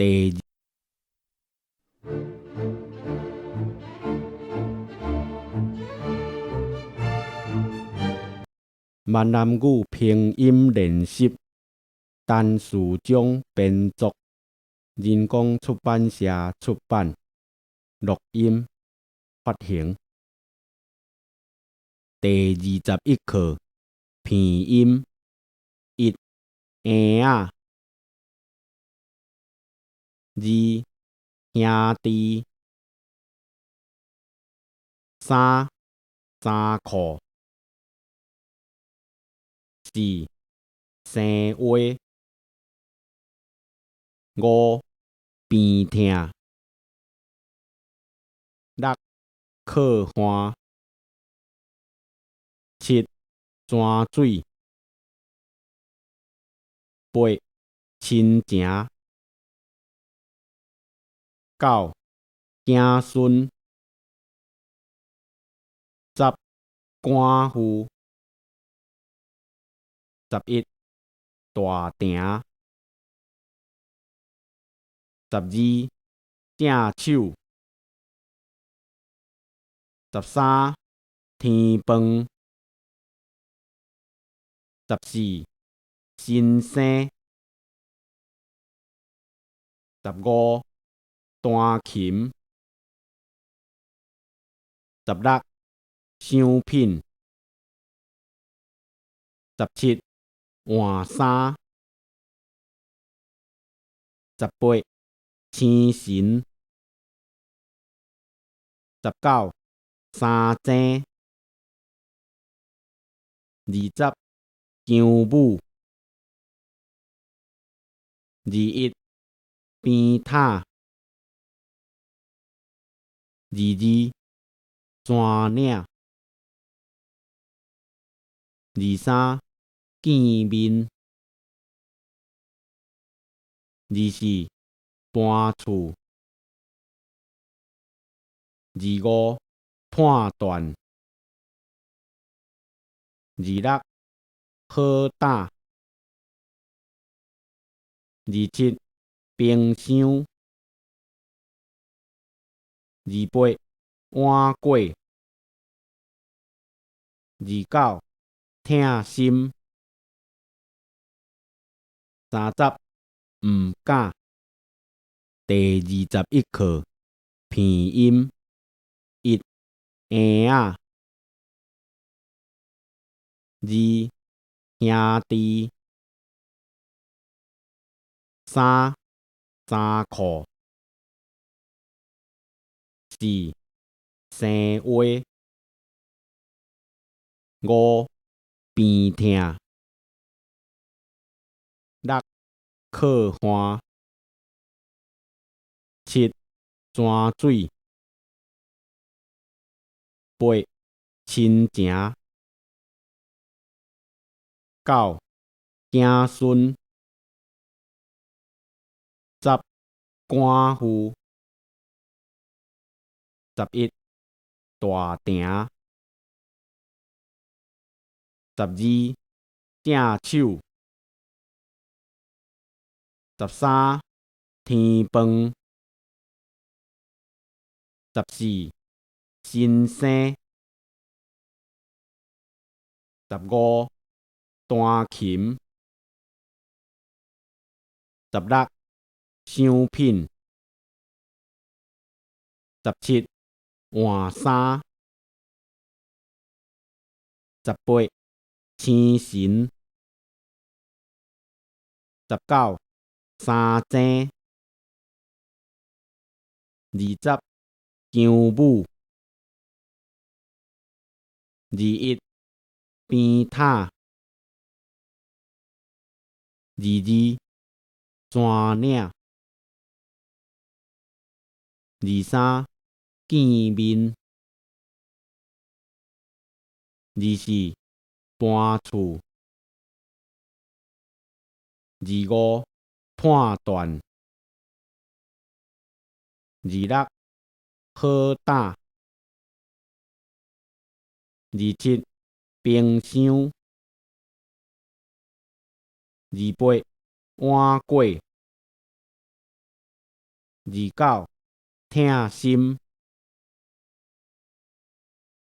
第闽南语拼音练习单词中编作，人工出版社出版，录音发行。第21课拼音一婴仔二兄弟三衫裤四生话五边疼六靠岸七泉水八亲情九子孙十官夫11大埕12正手13天饭14新生15弹琴16相品17换衫18星神19三井20姜母21边塔22山岭23见面24搬厝25判断26好打27冰箱28碗粿29疼心30毋敢第21课拼音一婴仔二兄弟三衫裤四生话五边疼六靠岸七泉水八亲情九子孙十官夫11大埕12正手13天饭14新生15弹琴16相品17换衫18星神19三井20姜母21边塔22山岭23见面24搬厝25判断26好打27冰箱28碗粿29疼心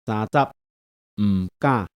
，30毋敢。